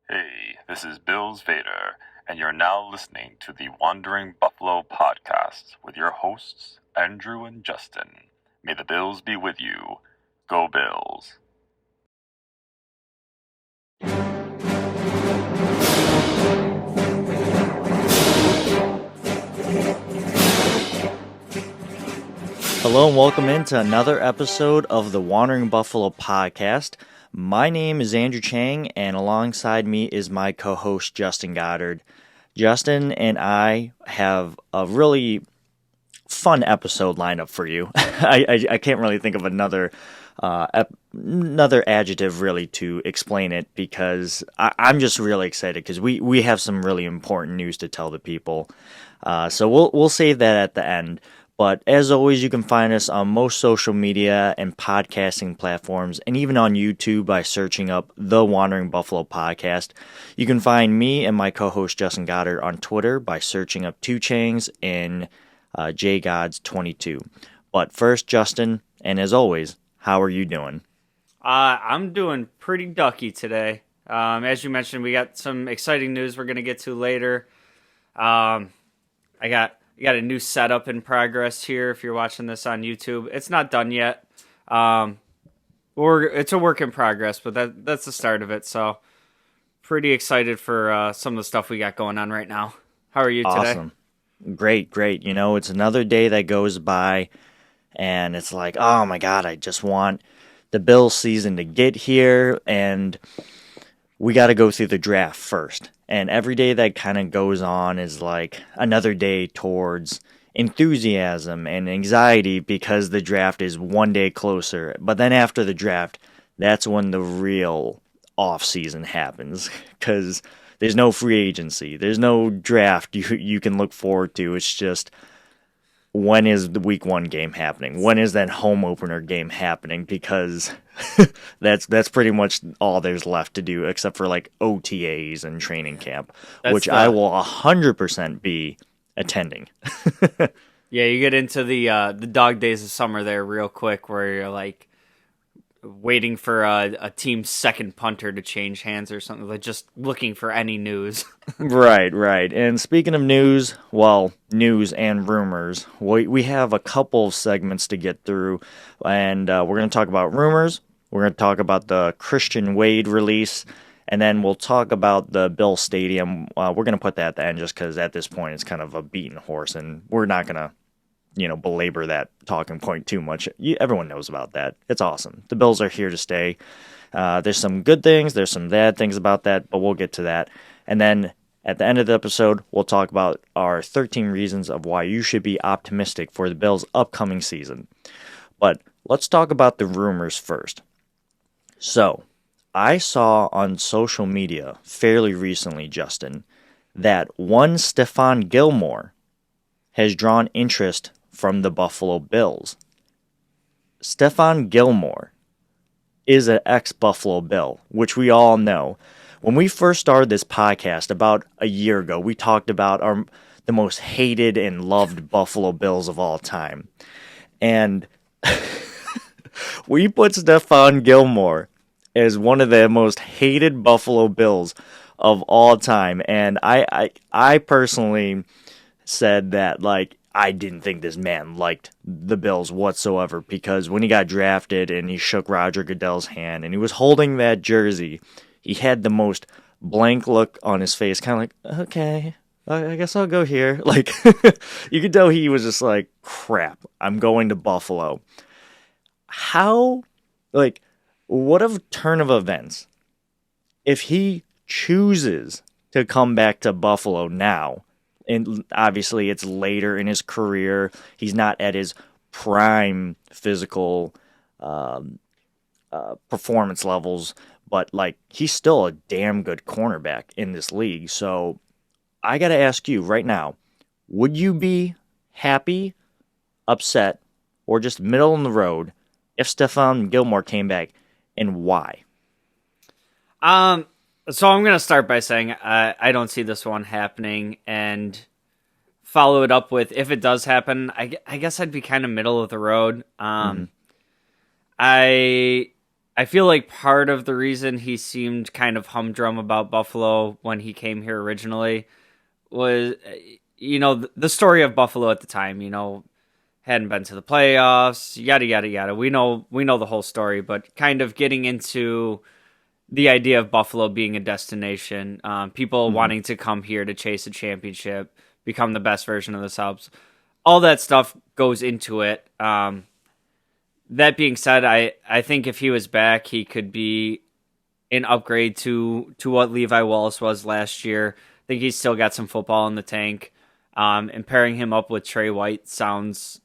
Hey, this is Bills Vader, and you're now listening to the Wandering Buffalo podcast with your hosts, Andrew and Justin. May the Bills be with you. Go Bills. Hello and welcome into another episode of the Wandering Buffalo podcast. My name is Andrew Chang, and alongside me is my co-host Justin Goddard. Justin and I have a really fun episode lined up for you. I can't really think of another adjective really to explain it because I'm just really excited because we have some really important news to tell the people. So we'll save that at the end. But as always, you can find us on most social media and podcasting platforms, and even on YouTube by searching up The Wandering Buffalo Podcast. You can find me and my co-host Justin Goddard on Twitter by searching up Two Changs and JGods22. But first, Justin, and as always, how are you doing? I'm doing pretty ducky today. As you mentioned, we got some exciting news we're going to get to later. I got a new setup in progress here. If you're watching this on YouTube, it's not done yet. It's a work in progress, but that's the start of it. So pretty excited for some of the stuff we got going on right now. How are you today? Awesome. Great. You know, it's another day that goes by, and it's like, oh my God, I just want the Bills season to get here, and we got to go through the draft first. And every day that kind of goes on is like another day towards enthusiasm and anxiety because the draft is one day closer. But then after the draft, that's when the real off season happens because there's no free agency. There's no draft you can look forward to. It's just, when is the week one game happening? When is that home opener game happening? Because that's pretty much all there's left to do except for like OTAs and training camp, which I will 100% be attending. Yeah, you get into the dog days of summer there real quick where you're like waiting for a team's second punter to change hands or something, like just looking for any news. Right. And speaking of news, well, news and rumors, we have a couple of segments to get through, and we're going to talk about rumors, we're going to talk about the Christian Wade release, and then we'll talk about the Bill Stadium. We're going to put that at the end just because at this point it's kind of a beaten horse, and we're not going to belabor that talking point too much. Everyone knows about that. It's awesome. The Bills are here to stay. There's some good things, there's some bad things about that, but we'll get to that. And then at the end of the episode, we'll talk about our 13 reasons of why you should be optimistic for the Bills' upcoming season. But let's talk about the rumors first. So, I saw on social media fairly recently, Justin, that one Stefan Gilmore has drawn interest from the Buffalo Bills. Stefan Gilmore is an ex-Buffalo Bill, which we all know. When we first started this podcast about a year ago, we talked about the most hated and loved Buffalo Bills of all time. And we put Stephon Gilmore as one of the most hated Buffalo Bills of all time. And I personally said that, like, I didn't think this man liked the Bills whatsoever because when he got drafted and he shook Roger Goodell's hand and he was holding that jersey, he had the most blank look on his face, kind of like, okay, I guess I'll go here. Like, you could tell he was just like, crap, I'm going to Buffalo. What a turn of events if he chooses to come back to Buffalo now. And obviously it's later in his career. He's not at his prime physical performance levels, but like he's still a damn good cornerback in this league. So I got to ask you right now, would you be happy, upset, or just middle in the road if Stephon Gilmore came back, and why? So I'm going to start by saying I don't see this one happening, and follow it up with, if it does happen, I guess I'd be kind of middle of the road. I I feel like part of the reason he seemed kind of humdrum about Buffalo when he came here originally was, the story of Buffalo at the time. Hadn't been to the playoffs, yada yada yada. We know the whole story, but kind of getting into the idea of Buffalo being a destination, people wanting to come here to chase a championship, become the best version of themselves. All that stuff goes into it. That being said, I think if he was back, he could be an upgrade to what Levi Wallace was last year. I think he's still got some football in the tank. And pairing him up with Trey White sounds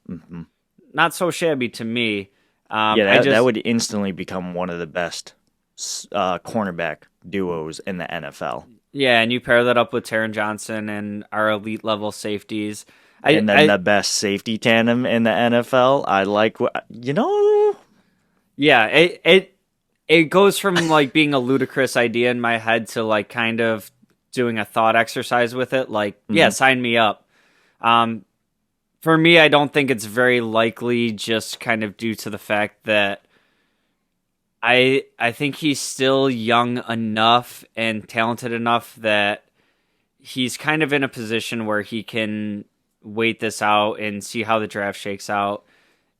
not so shabby to me. That would instantly become one of the best cornerback duos in the NFL. Yeah, and you pair that up with Taron Johnson and our elite level safeties. The best safety tandem in the NFL. I like, Yeah, it goes from like being a ludicrous idea in my head to like kind of doing a thought exercise with it. Like, yeah, sign me up. For me, I don't think it's very likely, just kind of due to the fact that I think he's still young enough and talented enough that he's kind of in a position where he can wait this out and see how the draft shakes out.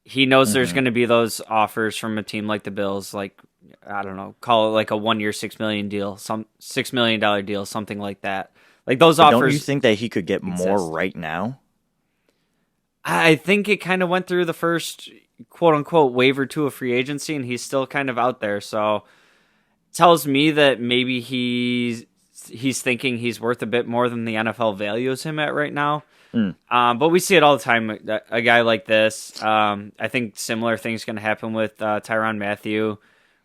He knows there's going to be those offers from a team like the Bills, like, I don't know, call it like a 1 year, $6 million deal, some $6 million deal, something like that. Like those offers. Don't you think that he could get more right now? I think it kind of went through the first quote unquote waiver to a free agency, and he's still kind of out there. So it tells me that maybe he's thinking he's worth a bit more than the NFL values him at right now. But we see it all the time. A guy like this, I think similar things going to happen with Tyrann Mathieu,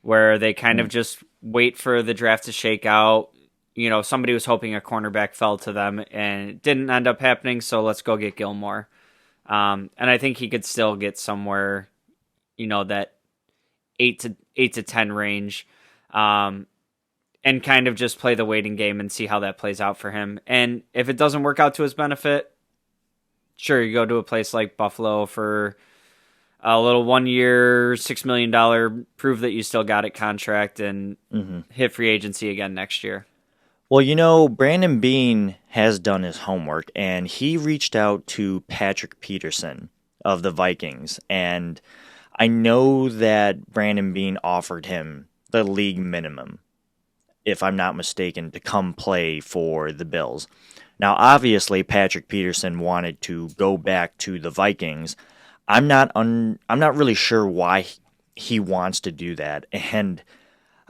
where they kind of just wait for the draft to shake out. Somebody was hoping a cornerback fell to them, and it didn't end up happening. So let's go get Gilmore. And I think he could still get somewhere, that 8 to 10 range, and kind of just play the waiting game and see how that plays out for him. And if it doesn't work out to his benefit, sure, you go to a place like Buffalo for a little 1 year, $6 million, prove that you still got it contract, and hit free agency again next year. Well, Brandon Beane has done his homework, and he reached out to Patrick Peterson of the Vikings. And I know that Brandon Beane offered him the league minimum, if I'm not mistaken, to come play for the Bills. Now, obviously, Patrick Peterson wanted to go back to the Vikings. I'm not really sure why he wants to do that. And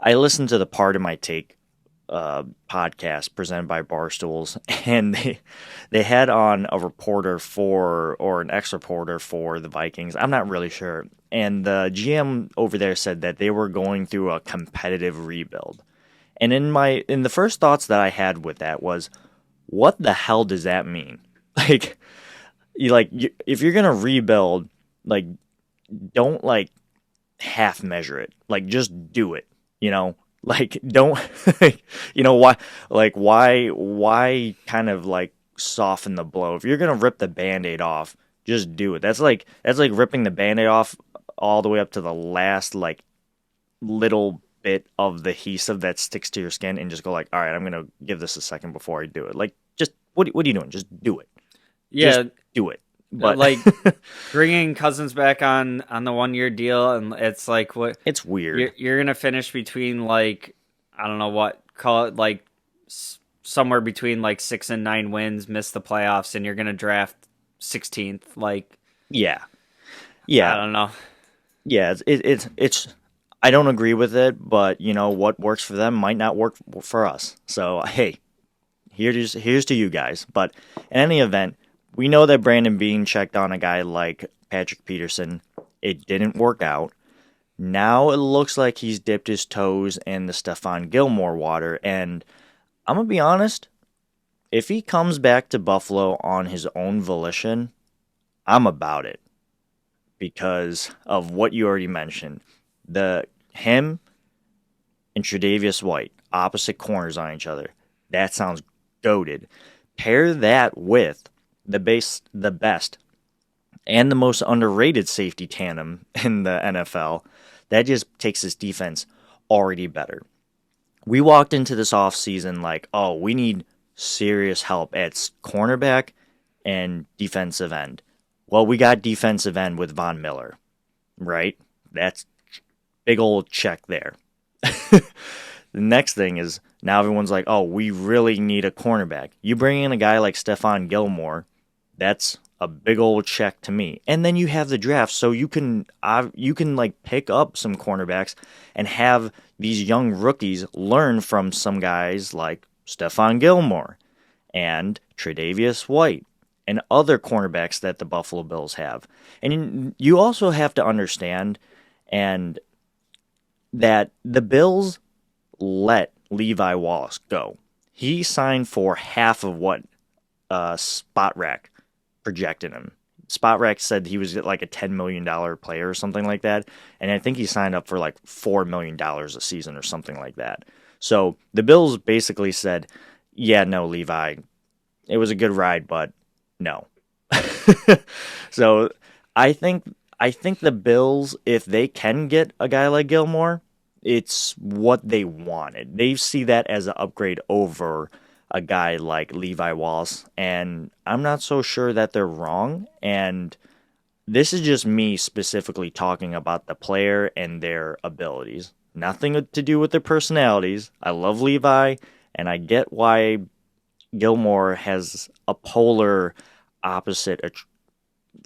I listened to the Part of My Take podcast presented by Barstools, and they had on a reporter or an ex-reporter for the Vikings. I'm not really sure. And the GM over there said that they were going through a competitive rebuild. And in the first thoughts that I had with that was, what the hell does that mean? If you're gonna rebuild, don't half measure it. Just do it. Don't. Why kind of soften the blow? If you're gonna rip the Band-Aid off, just do it. That's like ripping the Band-Aid off all the way up to the last little bit of the adhesive that sticks to your skin, and just go all right, I'm gonna give this a second before I do it. Just what are you doing? Just do it. Yeah, just do it. But bringing Cousins back on the 1 year deal, and it's what? It's weird. You're gonna finish between I don't know what, call it somewhere between 6 and 9 wins, miss the playoffs, and you're gonna draft 16th. Yeah. I don't know. Yeah, it's. I don't agree with it, but what works for them might not work for us. So hey, here's to you guys. But in any event, we know that Brandon Beane checked on a guy like Patrick Peterson. It didn't work out. Now it looks like he's dipped his toes in the Stefan Gilmore water, and I'm gonna be honest. If he comes back to Buffalo on his own volition, I'm about it, because of what you already mentioned. Him and Tre'Davious White, opposite corners on each other. That sounds goated. Pair that with the best, and the most underrated safety tandem in the NFL, that just takes this defense already better. We walked into this offseason like, oh, we need serious help at cornerback and defensive end. Well, we got defensive end with Von Miller, right? That's big old check there. The next thing is now everyone's like, oh, we really need a cornerback. You bring in a guy like Stephon Gilmore, that's a big old check to me. And then you have the draft, so you can like pick up some cornerbacks and have these young rookies learn from some guys like Stephon Gilmore and Tre'Davious White and other cornerbacks that the Buffalo Bills have. And you also have to understand and that the Bills let Levi Wallace go. He signed for half of what Spot Rack projected him. Spot Rack said he was like a $10 million player or something like that, and I think he signed up for like $4 million a season or something like that. So the Bills basically said, yeah, no, Levi, it was a good ride, but no. So I think the Bills, if they can get a guy like Gilmore, it's what they wanted. They see that as an upgrade over a guy like Levi Wallace, and I'm not so sure that they're wrong. And this is just me specifically talking about the player and their abilities. Nothing to do with their personalities. I love Levi, and I get why Gilmore has a polar opposite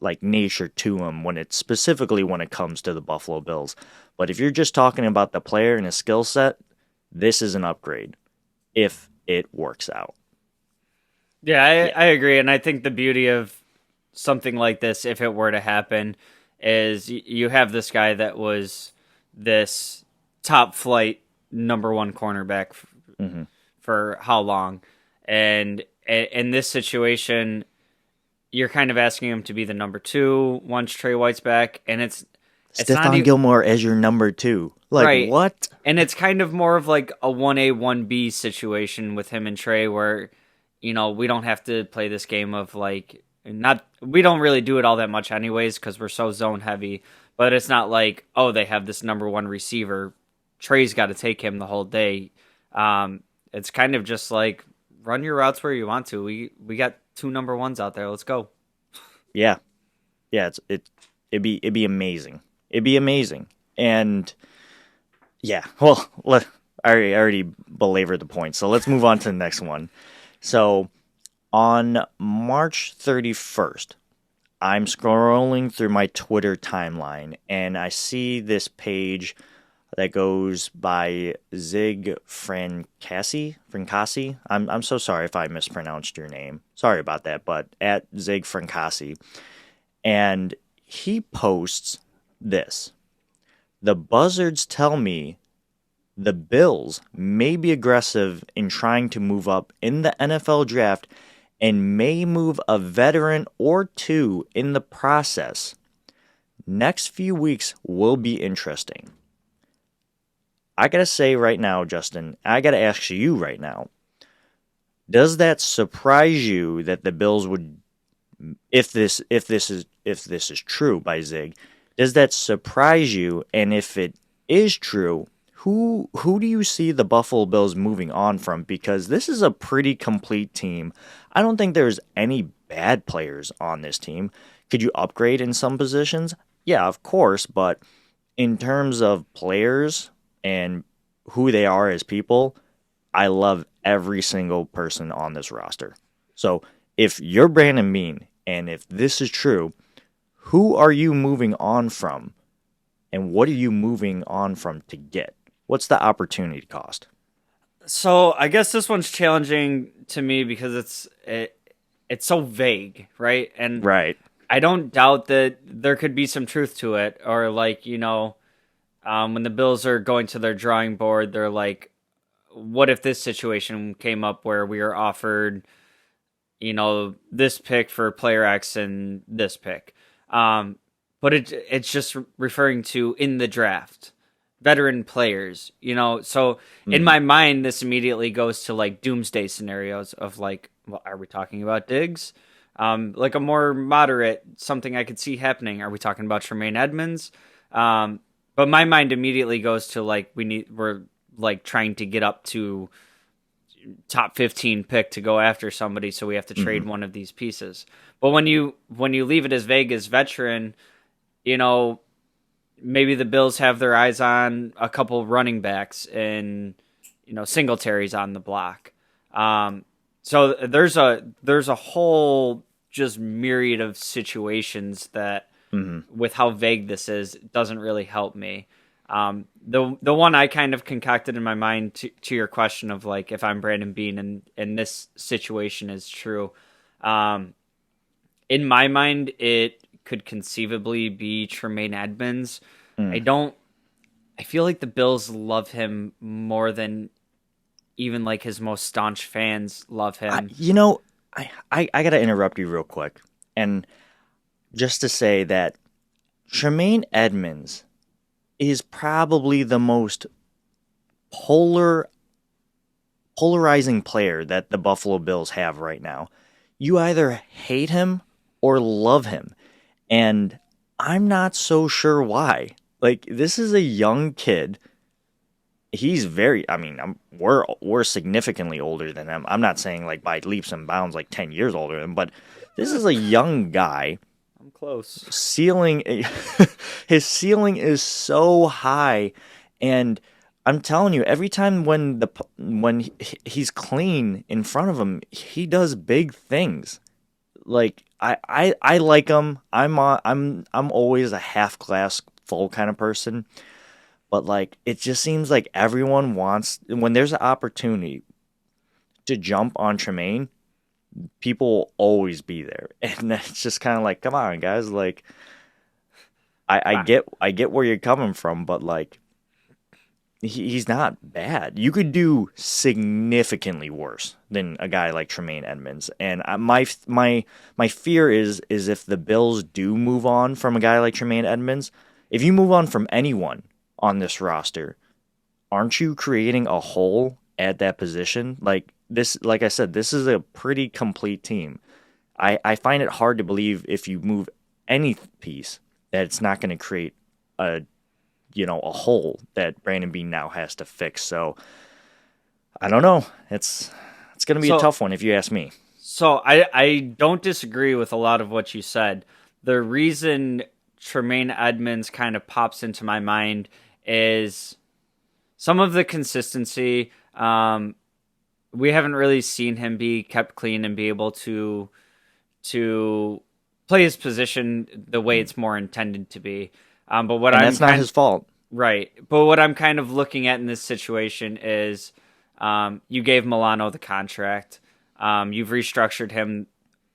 like nature to him when it comes to the Buffalo Bills. But if you're just talking about the player and his skill set, this is an upgrade if it works out. Yeah, I agree. And I think the beauty of something like this, if it were to happen, is you have this guy that was this top flight number one cornerback for how long? And in this situation, you're kind of asking him to be the number two once Trey White's back, and it's Stefan Gilmore as your number two. Like, right. What? And it's kind of more of like a 1A, 1B situation with him and Trey where, we don't have to play this game of like, we don't really do it all that much anyways because we're so zone heavy, but it's not like, oh, they have this number one receiver. Trey's got to take him the whole day. It's kind of just like, run your routes where you want to. We got two number ones out there. Let's go. Yeah. It'd be amazing. It'd be amazing. And yeah, well, I already belabored the point. So let's move on to the next one. So on March 31st, I'm scrolling through my Twitter timeline and I see this page that goes by Zig Francasi. I'm so sorry if I mispronounced your name. Sorry about that, but at Zig Francasi. And he posts this. The Buzzards tell me the Bills may be aggressive in trying to move up in the NFL draft and may move a veteran or two in the process. Next few weeks will be interesting. I gotta say right now, Justin, I gotta ask you right now, does that surprise you that the Bills would, if this is true by Zig, does that surprise you? And if it is true, who do you see the Buffalo Bills moving on from? Because this is a pretty complete team. I don't think there's any bad players on this team. Could you upgrade in some positions? Yeah, of course, but in terms of players and who they are as people, I love every single person on this roster. So if you're Brandon Beane, and if this is true, who are you moving on from? And what are you moving on from to get? What's the opportunity cost? So I guess this one's challenging to me because it's so vague, right? And right. I don't doubt that there could be some truth to it, or like, when the Bills are going to their drawing board, they're like, what if this situation came up where we are offered, this pick for player X and this pick? But it's just referring to in the draft, veteran players, So in my mind, this immediately goes to like doomsday scenarios of like, well, are we talking about Diggs? Like a more moderate, something I could see happening. Are we talking about Tremaine Edmonds? But my mind immediately goes to like we're like trying to get up to top 15 pick to go after somebody, so we have to trade one of these pieces. But when you leave it as vague as veteran, you know, maybe the Bills have their eyes on a couple running backs and Singletary's on the block. So there's a whole just myriad of situations that with how vague this is, it doesn't really help me. The one I kind of concocted in my mind to your question of like if I'm Brandon Beane and this situation is true, in my mind it could conceivably be Tremaine Edmonds. I feel like the Bills love him more than even like his most staunch fans love him. I got to interrupt you real quick. And just to say that Tremaine Edmonds is probably the most polarizing player that the Buffalo Bills have right now. You either hate him or love him. And I'm not so sure why. Like, this is a young kid. He's we're significantly older than him. I'm not saying like by leaps and bounds like 10 years older than him, but this is a young guy. I'm close. His ceiling is so high, and I'm telling you, every time when he's clean in front of him, he does big things. Like I like him. I'm always a half glass full kind of person. But, like, it just seems like everyone wants, when there's an opportunity to jump on Tremaine, people will always be there. And it's just kind of like, come on, guys. Like, I get where you're coming from, but, like, he's not bad. You could do significantly worse than a guy like Tremaine Edmonds. And my fear is if the Bills do move on from a guy like Tremaine Edmonds, if you move on from anyone on this roster, aren't you creating a hole at that position? Like I said, this is a pretty complete team. I find it hard to believe if you move any piece that it's not going to create a hole that Brandon Beane now has to fix. So I don't know. It's going to be a tough one if you ask me. So I don't disagree with a lot of what you said. The reason Tremaine Edmonds kind of pops into my mind is some of the consistency. We haven't really seen him be kept clean and be able to play his position the way it's more intended to be. That's not his fault. Right. But what I'm kind of looking at in this situation is you gave Milano the contract. You've restructured him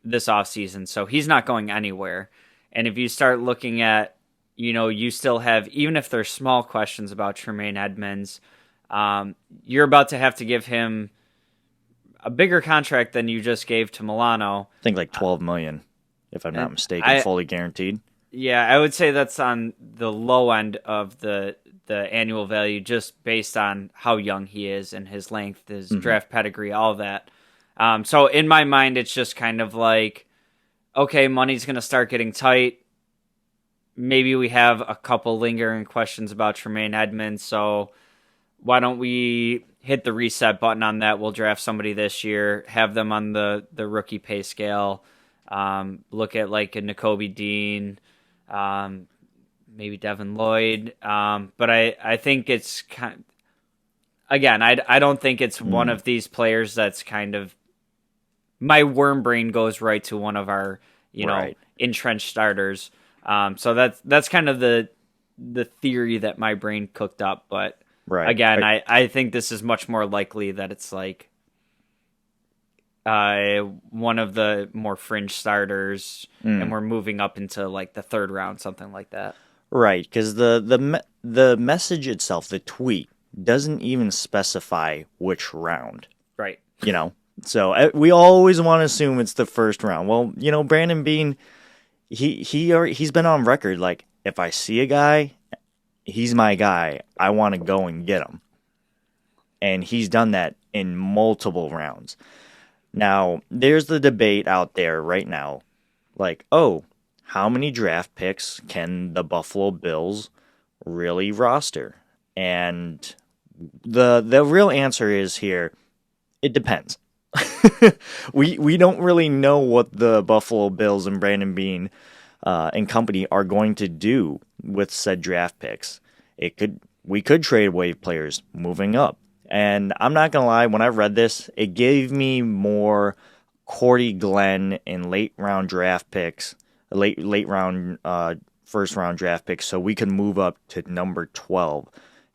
this offseason, so he's not going anywhere. And if you start looking at, you still have, even if there's small questions about Tremaine Edmonds, you're about to have to give him a bigger contract than you just gave to Milano. I think like $12 million, if I'm not mistaken, fully guaranteed. Yeah, I would say that's on the low end of the annual value, just based on how young he is and his length, his draft pedigree, all of that. So in my mind, it's just kind of like, okay, money's going to start getting tight. Maybe we have a couple lingering questions about Tremaine Edmonds, so why don't we hit the reset button on that? We'll draft somebody this year, have them on the rookie pay scale, look at like a Nakobe Dean, maybe Devin Lloyd. But I think it's I don't think it's one of these players that's kind of, my worm brain goes right to one of our, entrenched starters. So that's kind of the theory that my brain cooked up. But again, I think this is much more likely that it's like one of the more fringe starters, and we're moving up into like the third round, something like that. Right, because the message itself, the tweet, doesn't even specify which round. Right. So we always want to assume it's the first round. Well, Brandon Beane, he's been on record like, if I see a guy, he's my guy, I want to go and get him. And he's done that in multiple rounds. Now, there's the debate out there right now, like, how many draft picks can the Buffalo Bills really roster? And the real answer is here, it depends. we don't really know what the Buffalo Bills and Brandon Beane and company are going to do with said draft picks. We could trade away players moving up. And I'm not gonna lie, when I read this, it gave me more Cordy Glenn and late round draft picks, late round first round draft picks, so we could move up to number 12.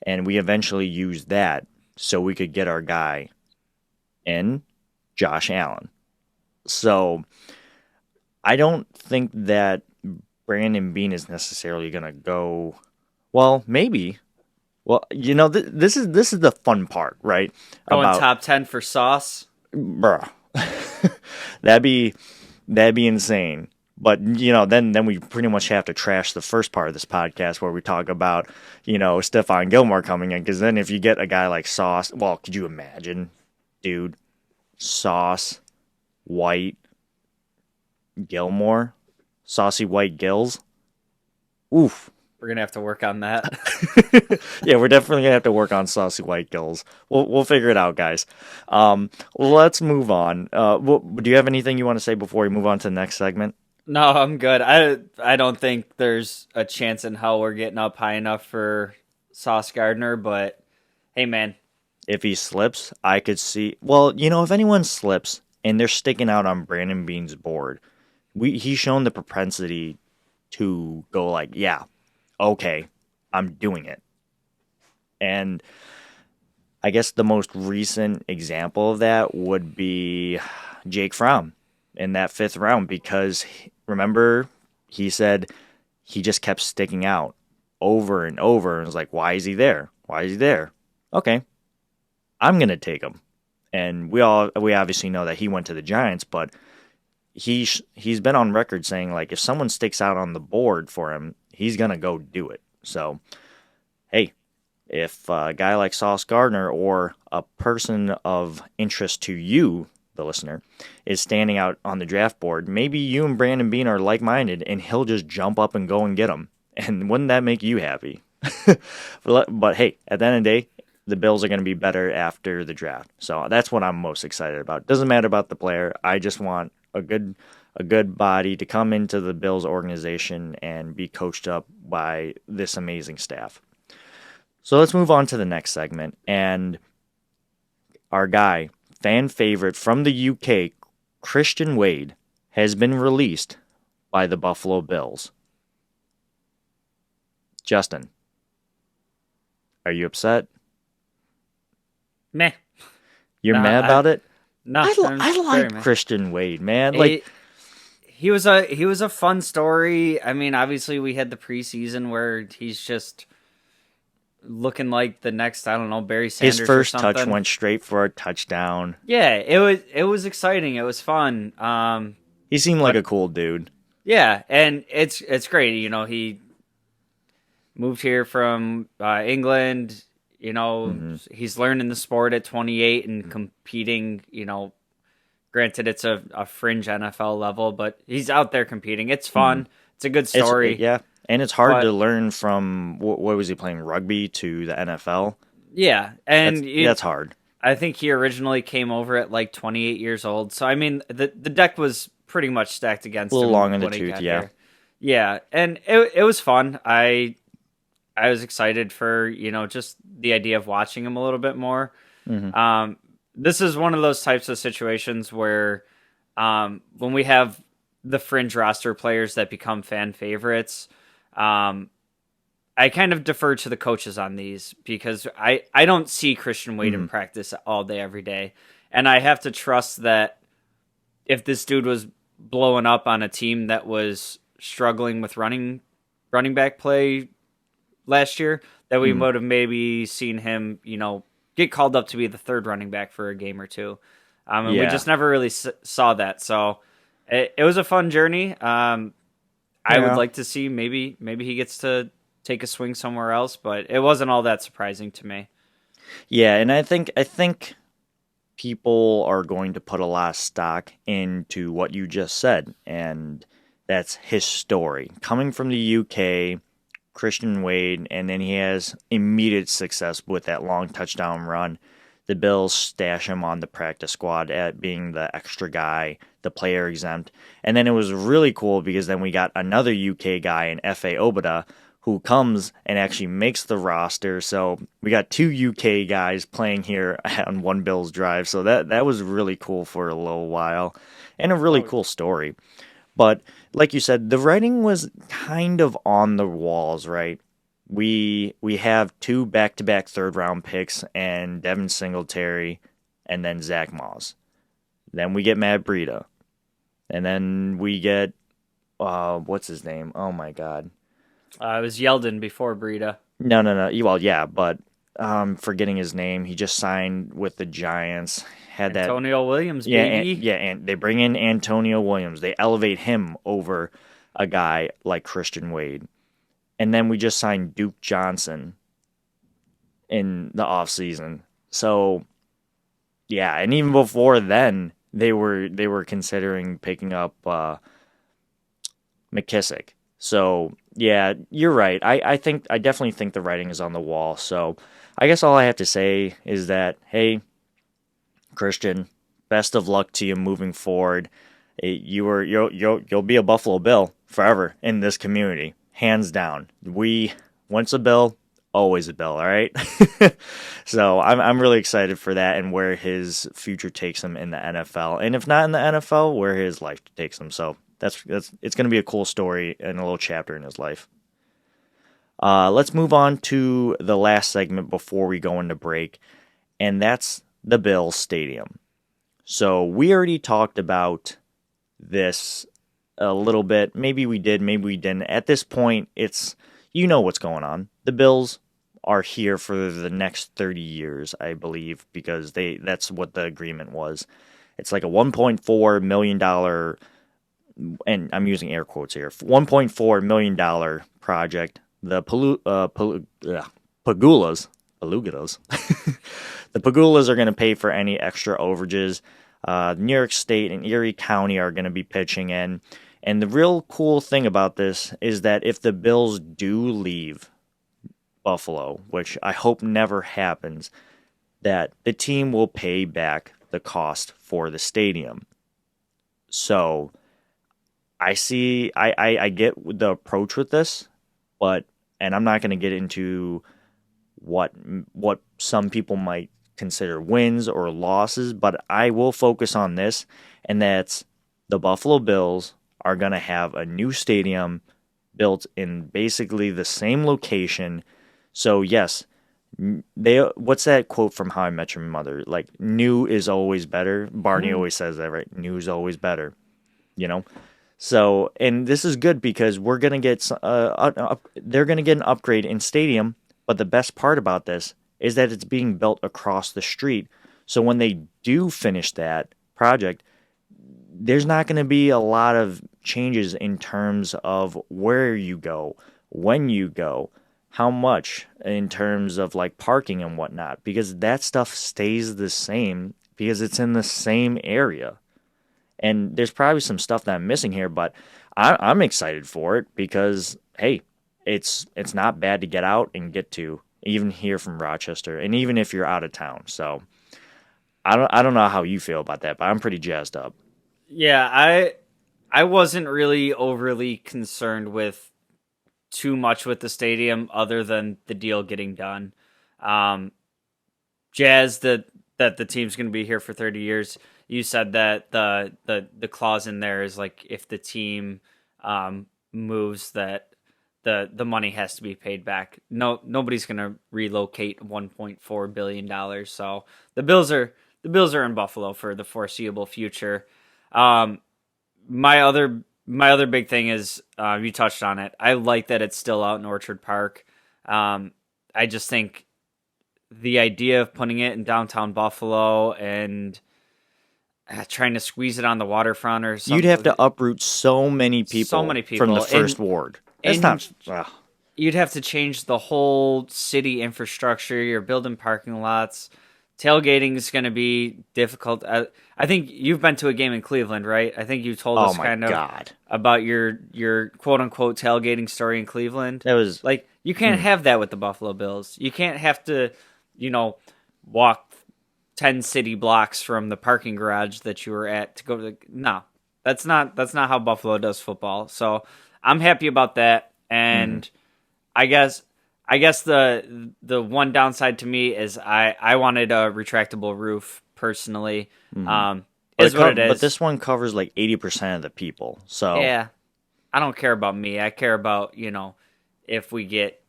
And we eventually used that so we could get our guy in Josh Allen. So I don't think that Brandon Beane is necessarily gonna go. Well, maybe. Well, this is the fun part, right? Going top 10 for Sauce. Bruh. that'd be insane. But then we pretty much have to trash the first part of this podcast where we talk about Stefan Gilmore coming in, because then if you get a guy like Sauce, well, could you imagine, dude, Sauce, White, Gilmore, Saucy White Gills? Oof. We're gonna have to work on that. Yeah, we're definitely gonna have to work on Saucy White Gills. We'll figure it out, guys. Let's move on. Do you have anything you want to say before we move on to the next segment? No, I'm good. I don't think there's a chance in hell we're getting up high enough for Sauce Gardner, but hey, man. If he slips, I could see. Well, if anyone slips and they're sticking out on Brandon Beane's board, he's shown the propensity to go like, yeah, okay, I'm doing it. And I guess the most recent example of that would be Jake Fromm in that 5th round, because remember, he said he just kept sticking out over and over, and was like, why is he there? Why is he there? Okay, I'm going to take him. And we obviously know that he went to the Giants, but he's been on record saying, like, if someone sticks out on the board for him, he's going to go do it. So, hey, if a guy like Sauce Gardner or a person of interest to you, the listener, is standing out on the draft board, maybe you and Brandon Beane are like-minded and he'll just jump up and go and get him. And wouldn't that make you happy? But hey, at the end of the day, the Bills are going to be better after the draft. So that's what I'm most excited about. Doesn't matter about the player. I just want a good body to come into the Bills organization and be coached up by this amazing staff. So let's move on to the next segment. And our guy, fan favorite from the UK, Christian Wade, has been released by the Buffalo Bills. Justin, are you upset? Meh. You're mad about it? No, I like Christian Wade, man. Like, he was a fun story. I mean, obviously we had the preseason where he's just looking like the next, I don't know, Barry Sanders. His first or something. touch went straight for a touchdown. Yeah, it was exciting. It was fun. He seemed like a cool dude. Yeah, and it's great. He moved here from England. He's learning the sport at 28 and competing. Granted, it's a fringe NFL level, but he's out there competing. It's fun. It's a good story. Yeah, and it's hard to learn from, what was he playing, rugby to the NFL? Yeah, and that's hard. I think he originally came over at like 28 years old. So, I mean, the deck was pretty much stacked against him. A little long in the tooth, yeah. Here. Yeah, and it was fun. I was excited for, just the idea of watching him a little bit more. Mm-hmm. This is one of those types of situations where when we have the fringe roster players that become fan favorites, I kind of defer to the coaches on these, because I don't see Christian Wade in practice all day, every day. And I have to trust that if this dude was blowing up on a team that was struggling with running back play last year, that we would have maybe seen him, get called up to be the third running back for a game or two. And we just never really saw that. So it was a fun journey. I would like to see maybe he gets to take a swing somewhere else, but it wasn't all that surprising to me. Yeah, and I think people are going to put a lot of stock into what you just said, and that's his story. Coming from the UK, Christian Wade, and then he has immediate success with that long touchdown run. The Bills stash him on the practice squad at being the extra guy, the player exempt. And then it was really cool because then we got another UK guy in F.A. Obada who comes and actually makes the roster. So we got 2 UK guys playing here on one Bills drive. So that was really cool for a little while and a really cool story. But like you said, the writing was kind of on the walls, right? We have 2 back-to-back third-round picks and Devin Singletary and then Zach Moss. Then we get Matt Breida. And then we get, what's his name? Oh, my God. It was Yeldon before Breida. No. Well, yeah, but forgetting his name. He just signed with the Giants. Had Antonio Williams, baby. And they bring in Antonio Williams. They elevate him over a guy like Christian Wade. And then we just signed Duke Johnson in the offseason. So, yeah, and even before then, they were considering picking up McKissick. So, yeah, you're right. I definitely think the writing is on the wall. So, I guess all I have to say is that, hey, Christian, best of luck to you moving forward. You'll be a Buffalo Bill forever in this community. Hands down. Once a Bill, always a Bill, all right? So I'm really excited for that and where his future takes him in the NFL. And if not in the NFL, where his life takes him. So it's going to be a cool story and a little chapter in his life. Let's move on to the last segment before we go into break, and that's the Bills Stadium. So we already talked about this a little bit. Maybe we did, maybe we didn't. At this point, it's, you know what's going on. The Bills are here for the next 30 years, I believe, because that's what the agreement was. It's like a $1.4 million, and I'm using air quotes here, $1.4 million project. The Pagulas, the Pagulas are going to pay for any extra overages. New York State and Erie County are going to be pitching in. And the real cool thing about this is that if the Bills do leave Buffalo, which I hope never happens, that the team will pay back the cost for the stadium. So I get the approach with this, and I'm not going to get into what some people might consider wins or losses, but I will focus on this, and that's the Buffalo Bills are going to have a new stadium built in basically the same location. So yes, what's that quote from How I Met Your Mother? Like, new is always better. Barney always says that, right? New is always better, you know? So, and this is good because we're going to get they're going to get an upgrade in stadium, but the best part about this is that it's being built across the street. So when they do finish that project, there's not going to be a lot of changes in terms of where you go, when you go, how much in terms of like parking and whatnot, because that stuff stays the same because it's in the same area. And there's probably some stuff that I'm missing here, but I'm excited for it because, hey, it's not bad to get out and get to, even here from Rochester, and even if you're out of town. So I don't know how you feel about that, but I'm pretty jazzed up. Yeah, I wasn't really overly concerned with too much with the stadium other than the deal getting done. Jazzed that the team's going to be here for 30 years. You said that the clause in there is like if the team moves, that the money has to be paid back. Nobody's going to relocate $1.4 billion. So the Bills are in Buffalo for the foreseeable future. My other big thing is you touched on it. I like that it's still out in Orchard Park. I just think the idea of putting it in downtown Buffalo and trying to squeeze it on the waterfront or something. You'd have to uproot so many people from the first ward. It's not. You'd have to change the whole city infrastructure. You're building parking lots tailgating is going to be difficult. I think you've been to a game in Cleveland, right? I think you told Oh us my kind of God. about your quote unquote tailgating story in Cleveland. That was Like, you can't have that with the Buffalo Bills. You can't have to, walk 10 city blocks from the parking garage that you were at to go to the. No, that's not how Buffalo does football. So I'm happy about that. And I guess the one downside to me is I wanted a retractable roof personally. Is what it is. But this one covers like 80% of the people. So Yeah, I don't care about me. I care about if we get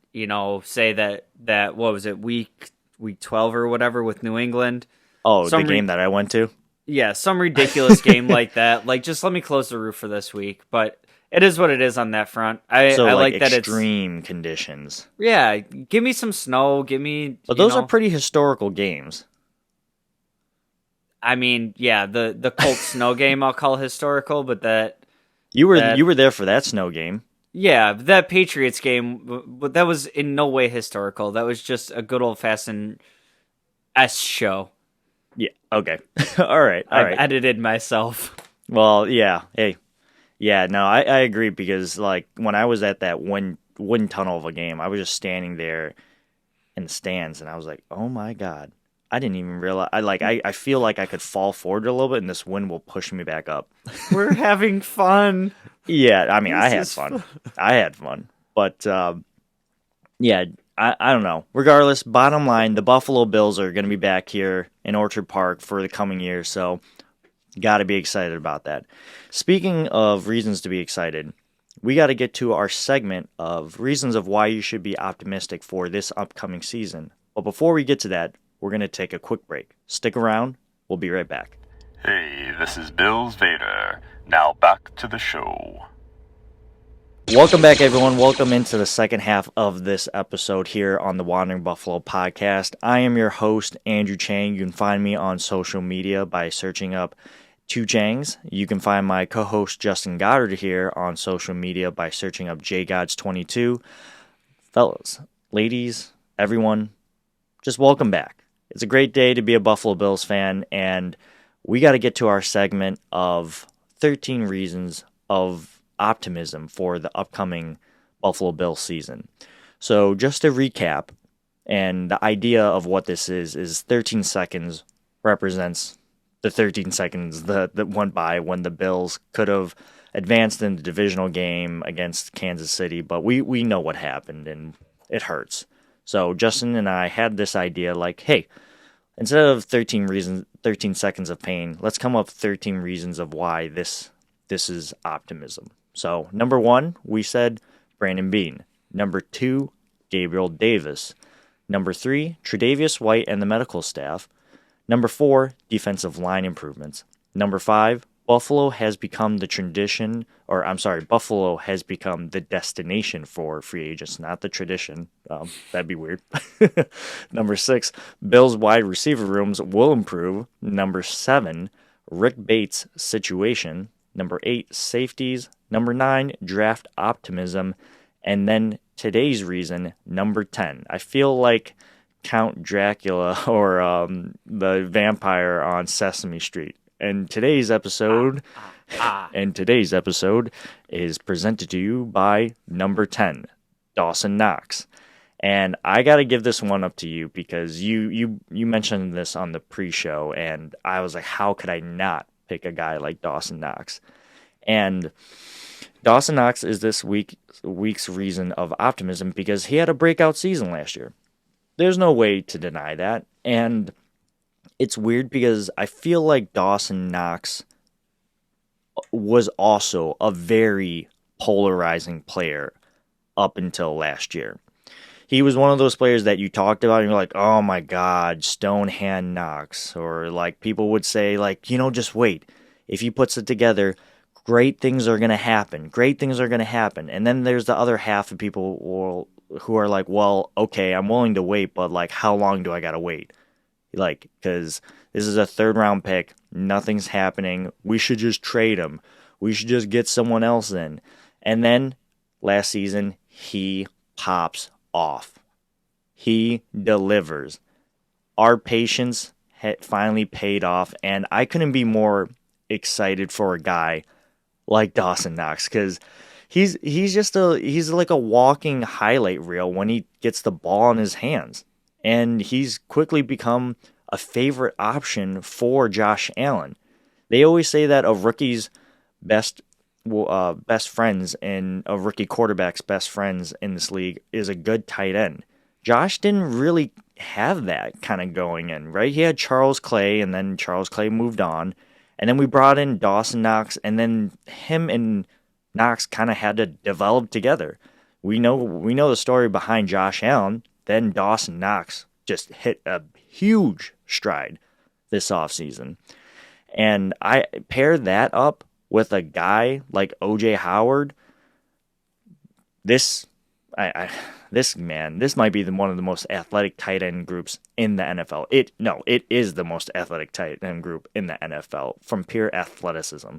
say that what was it week 12 or whatever with New England. Oh, the game that I went to. Yeah, some ridiculous game like that. Like, just let me close the roof for this week. But it is what it is on that front. I like that it's extreme conditions. Yeah, give me some snow. Give me. But those are pretty historical games. I mean, yeah, the Colts snow game I'll call historical, but you were there for that snow game. Yeah, that Patriots game, but that was in no way historical. That was just a good old fashioned show. Yeah. Okay. All right. I've edited myself. Well, yeah. Hey. Yeah. No, I agree because like when I was at that wind tunnel of a game, I was just standing there in the stands, and I was like, oh my God. I didn't even realize. I feel like I could fall forward a little bit, and this wind will push me back up. We're having fun. Yeah, I mean, I had fun. I had fun, but yeah, I don't know. Regardless, bottom line, the Buffalo Bills are going to be back here in Orchard Park for the coming year, so got to be excited about that. Speaking of reasons to be excited, we got to get to our segment of reasons of why you should be optimistic for this upcoming season. But before we get to that, we're going to take a quick break. Stick around. We'll be right back. Hey, this is Bills Vader. Now back to the show. Welcome back, everyone. Welcome into the second half of this episode here on the Wandering Buffalo podcast. I am your host, Andrew Chang. You can find me on social media by searching up Two Changs. You can find my co-host, Justin Goddard, here on social media by searching up JGods22. Fellas, ladies, everyone, just welcome back. It's a great day to be a Buffalo Bills fan, and we got to get to our segment of 13 reasons of optimism for the upcoming Buffalo Bills season. So just to recap, and the idea of what this is 13 seconds represents the 13 seconds that went by when the Bills could have advanced in the divisional game against Kansas City, but we know what happened, and it hurts. So Justin and I had this idea like, hey, instead of 13 seconds of pain, let's come up with 13 reasons of why this is optimism. So number 1, we said Brandon Beane. Number 2, Gabriel Davis. Number 3, Tre'Davious White and the medical staff. Number 4, defensive line improvements. Number 5, Buffalo has become the destination for free agents, not the tradition. That'd be weird. Number 6, Bills wide receiver rooms will improve. Number 7, Rick Bates situation. Number 8, safeties. Number 9, draft optimism. And then today's reason, number 10. I feel like Count Dracula or the vampire on Sesame Street. And today's episode is presented to you by number 10, Dawson Knox. And I got to give this one up to you because you mentioned this on the pre-show, and I was like, how could I not pick a guy like Dawson Knox? And Dawson Knox is this week's reason of optimism because he had a breakout season last year. There's no way to deny that. And it's weird because I feel like Dawson Knox was also a very polarizing player up until last year. He was one of those players that you talked about and you're like, oh my God, Stonehand Knox. Or like people would say, like, just wait. If he puts it together, great things are going to happen. Great things are going to happen. And then there's the other half of people who are like, well, okay, I'm willing to wait, but like, how long do I got to wait? Like, because this is a 3rd round pick. Nothing's happening. We should just trade him. We should just get someone else in. And then last season, he pops off. He delivers. Our patience finally paid off, and I couldn't be more excited for a guy like Dawson Knox because he's like a walking highlight reel when he gets the ball in his hands, and he's quickly become a favorite option for Josh Allen. They always say that a rookie's best friends and a rookie quarterback's best friends in this league is a good tight end. Josh didn't really have that kind of going in, right? He had Charles Clay, and then Charles Clay moved on. And then we brought in Dawson Knox, and then him and Knox kind of had to develop together. We know the story behind Josh Allen. Then Dawson Knox just hit a huge stride this offseason. And I paired that up with a guy like O.J. Howard. This might be one of the most athletic tight end groups in the NFL. It is the most athletic tight end group in the NFL from pure athleticism.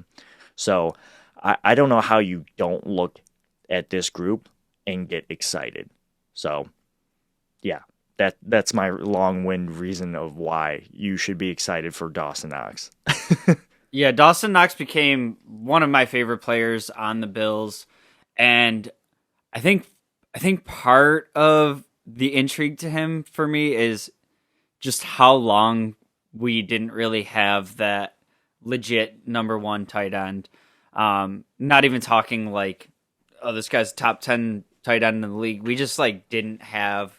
So I don't know how you don't look at this group and get excited. So yeah, that's my long-winded reason of why you should be excited for Dawson Knox. Yeah, Dawson Knox became one of my favorite players on the Bills, and I think part of the intrigue to him for me is just how long we didn't really have that legit number one tight end. Not even talking like, oh, this guy's top 10 tight end in the league. We just like didn't have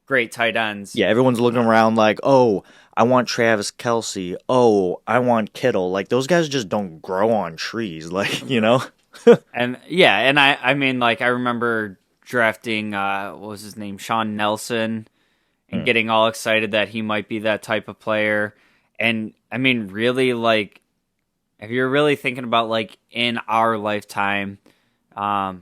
great tight ends. Yeah, everyone's looking around like, oh, I want Travis Kelce. Oh, I want Kittle. Like, those guys just don't grow on trees, like, you know? And yeah, and I mean, like, I remember drafting, what was his name, Sean Nelson, and getting all excited that he might be that type of player. And I mean, really, like, if you're really thinking about, like, in our lifetime, for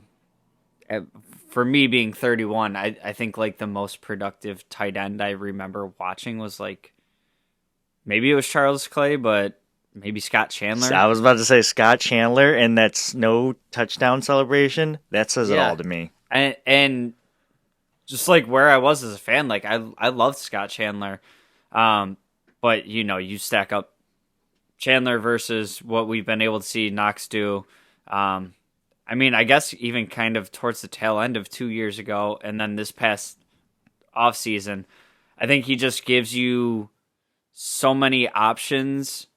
me being 31, I think, like, the most productive tight end I remember watching was, like, maybe it was Charles Clay, but maybe Scott Chandler. I was about to say Scott Chandler, and that snow touchdown celebration, that says it all to me. And just, like, where I was as a fan, like, I loved Scott Chandler. But, you know, you stack up Chandler versus what we've been able to see Knox do. I mean, I guess even kind of towards the tail end of 2 years ago, and then this past offseason, I think he just gives you so many options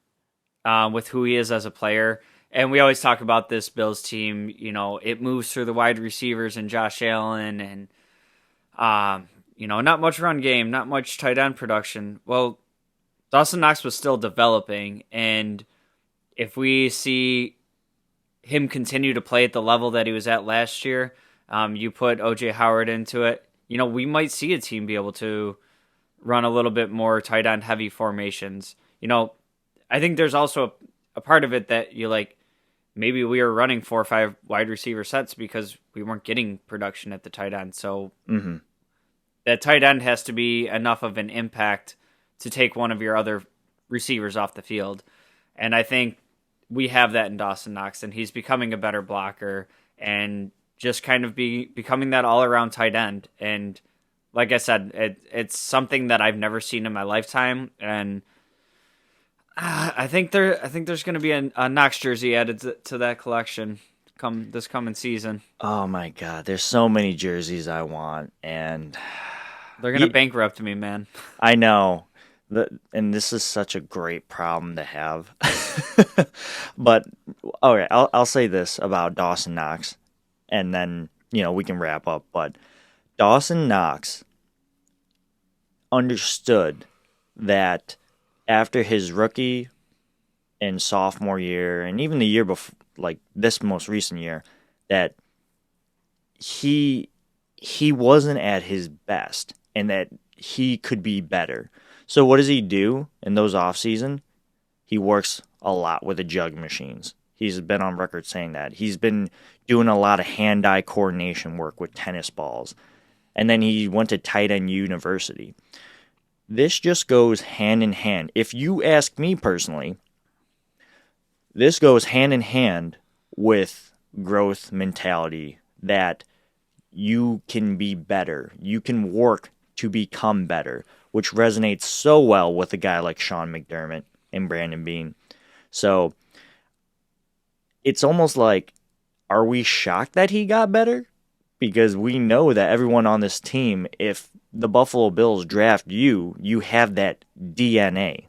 with who he is as a player. And we always talk about this Bills team, you know, it moves through the wide receivers and Josh Allen and, you know, not much run game, not much tight end production. Well, Dawson Knox was still developing, and if we see him continue to play at the level that he was at last year, you put O.J. Howard into it, you know, we might see a team be able to run a little bit more tight end heavy formations. You know, I think there's also a part of it that you like, maybe we were running 4 or 5 wide receiver sets because we weren't getting production at the tight end. So that tight end has to be enough of an impact to take one of your other receivers off the field. And I think we have that in Dawson Knox, and he's becoming a better blocker and just kind of becoming that all-around tight end. And like I said, it's something that I've never seen in my lifetime, and I think there's going to be a Knox jersey added to that collection this coming season. Oh my God, there's so many jerseys I want, and they're going to bankrupt me, man. I know. And this is such a great problem to have. But okay, I'll say this about Dawson Knox, and then, you know, we can wrap up. But Dawson Knox understood that after his rookie and sophomore year, and even the year before, like this most recent year, that he wasn't at his best, and that he could be better. So what does he do in those off season? He works a lot with the jug machines. He's been on record saying that. He's been doing a lot of hand-eye coordination work with tennis balls. And then he went to tight end university. This just goes hand in hand. If you ask me personally, this goes hand in hand with growth mentality, that you can be better. You can work to become better which resonates so well with a guy like Sean McDermott and Brandon Beane. So it's almost like, are we shocked that he got better? Because we know that everyone on this team, if the Buffalo Bills draft you, you have that DNA.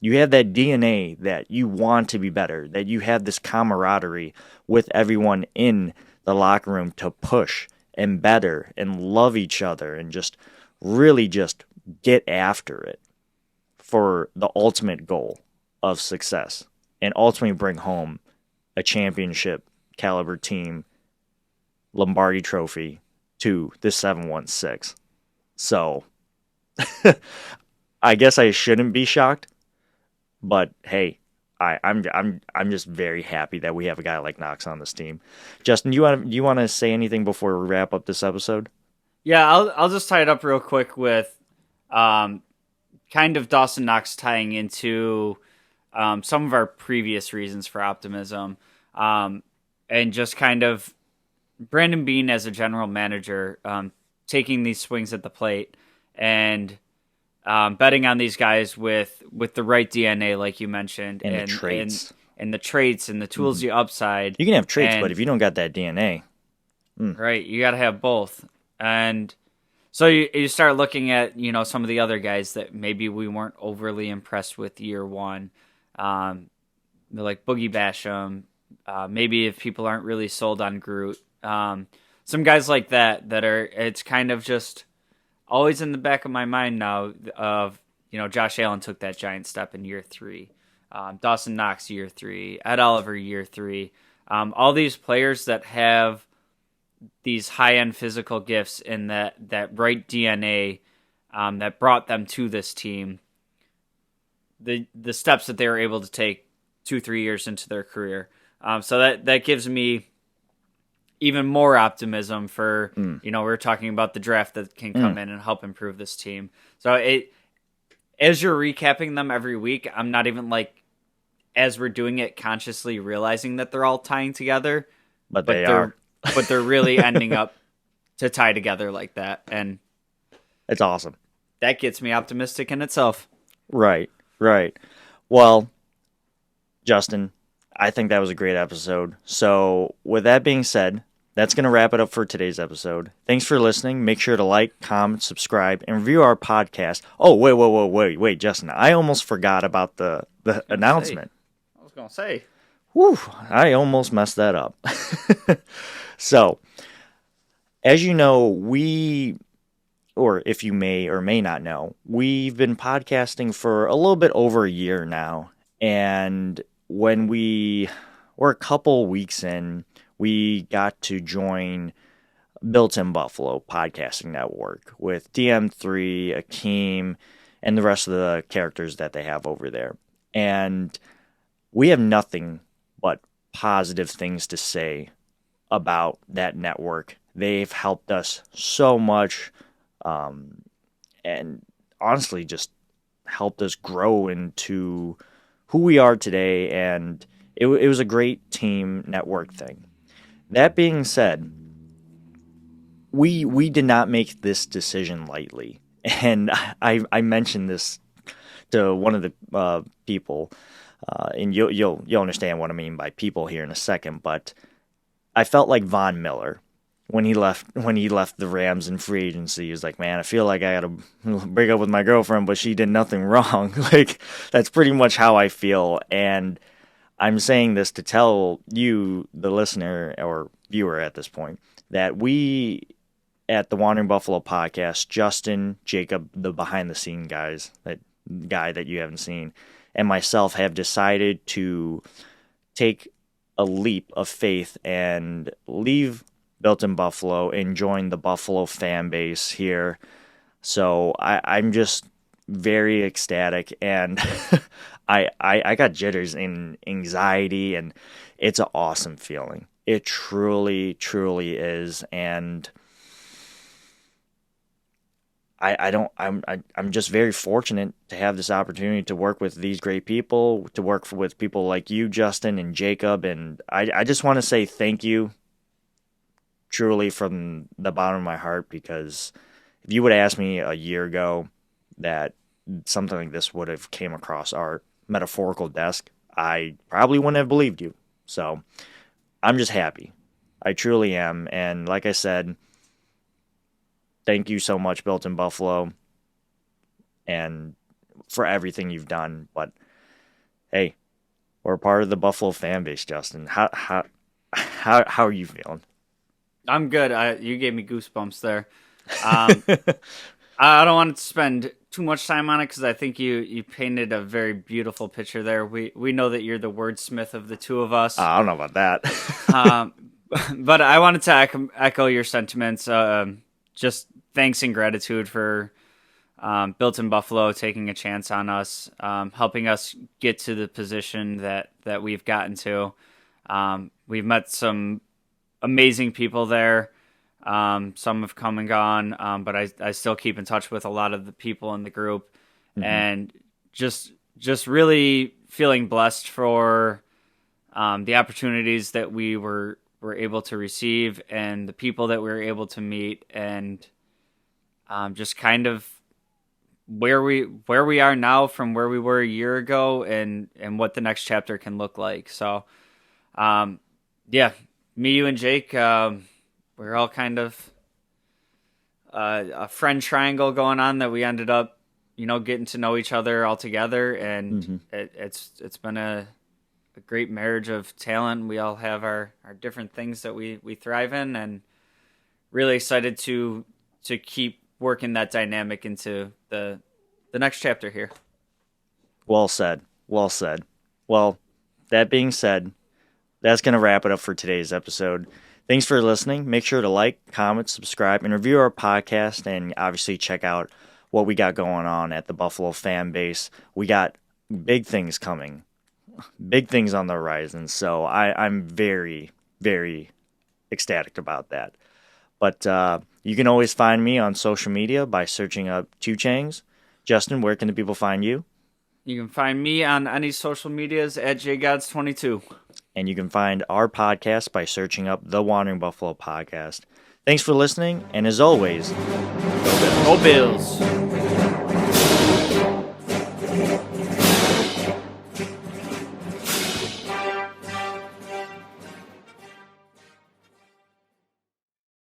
You have that DNA that you want to be better, that you have this camaraderie with everyone in the locker room to push and better and love each other and just really just get after it for the ultimate goal of success and ultimately bring home a championship caliber team Lombardi trophy to the 716. So I guess I shouldn't be shocked, but hey, I'm just very happy that we have a guy like Knox on this team. Justin, you want to say anything before we wrap up this episode? Yeah, I'll just tie it up real quick with kind of Dawson Knox tying into some of our previous reasons for optimism, and just kind of Brandon Beane as a general manager taking these swings at the plate and betting on these guys with the right DNA, like you mentioned, and the traits. And the traits and the tools, the upside. You can have traits, but if you don't got that DNA, right, you got to have both. And so you start looking at, some of the other guys that maybe we weren't overly impressed with year one, like Boogie Basham. Maybe if people aren't really sold on Groot, some guys like that are. It's kind of just always in the back of my mind now. Of Josh Allen took that giant step in year 3, Dawson Knox year 3, Ed Oliver year 3. All these players that have these high-end physical gifts and that right DNA that brought them to this team. The steps that they were able to take 2-3 years into their career. So that gives me even more optimism for, we're talking about the draft that can come in and help improve this team. So as you're recapping them every week, I'm not even as we're doing it consciously realizing that they're all tying together, but they are. But they're really ending up to tie together like that. And it's awesome. That gets me optimistic in itself. Right. Well, Justin, I think that was a great episode. So with that being said, that's going to wrap it up for today's episode. Thanks for listening. Make sure to like, comment, subscribe, and review our podcast. Oh, wait, Justin. I almost forgot about the announcement. I was going to say. Whew, I almost messed that up. So, as you know, or if you may or may not know, we've been podcasting for a little bit over a year now. And when we were a couple weeks in, we got to join Built in Buffalo Podcasting Network with DM3, Akeem, and the rest of the characters that they have over there. And we have nothing but positive things to say about that network. They've helped us so much, and honestly just helped us grow into who we are today, and it was a great team network thing. That being said, we did not make this decision lightly, and I mentioned this to one of the people, and you'll understand what I mean by people here in a second, but I felt like Von Miller when he left the Rams in free agency. He was like, man, I feel like I got to break up with my girlfriend, but she did nothing wrong. That's pretty much how I feel. And I'm saying this to tell you, the listener or viewer at this point, that we at the Wandering Buffalo podcast, Justin, Jacob, the behind the scene guys, that guy that you haven't seen, and myself have decided to take a leap of faith and leave Built in Buffalo and join the Buffalo fan base here. So I'm just very ecstatic, and I got jitters and anxiety, and it's an awesome feeling. It truly is, and I'm just very fortunate to have this opportunity to work with these great people, to work with people like you, Justin, and Jacob, and I just want to say thank you truly from the bottom of my heart, because if you would have asked me a year ago that something like this would have came across our metaphorical desk, I probably wouldn't have believed you. So I'm just happy. I truly am. And like I said, thank you so much, Built in Buffalo, and for everything you've done. But hey, we're part of the Buffalo fan base, Justin. How are you feeling? I'm good. You gave me goosebumps there. I don't want to spend too much time on it because I think you painted a very beautiful picture there. We know that you're the wordsmith of the two of us. I don't know about that. But I wanted to echo your sentiments. Just thanks and gratitude for Built in Buffalo taking a chance on us, helping us get to the position that we've gotten to. We've met some amazing people there. Some have come and gone, but I still keep in touch with a lot of the people in the group, and just really feeling blessed for the opportunities that we were able to receive and the people that we were able to meet, and just kind of where we are now from where we were a year ago, and what the next chapter can look like. So, yeah, me, you, and Jake. We're all kind of a friend triangle going on that we ended up, getting to know each other all together, and it's been a great marriage of talent. We all have our different things that we thrive in, and really excited to keep working that dynamic into the next chapter here. Well said. Well said. Well, that being said, that's going to wrap it up for today's episode. Thanks for listening. Make sure to like, comment, subscribe, and review our podcast, and obviously check out what we got going on at the Buffalo fan base. We got big things coming, big things on the horizon, so I'm very, very ecstatic about that. But you can always find me on social media by searching up Two Changs. Justin, where can the people find you? You can find me on any social medias at jgods22. And you can find our podcast by searching up the Wandering Buffalo Podcast. Thanks for listening, and as always, Go Bills!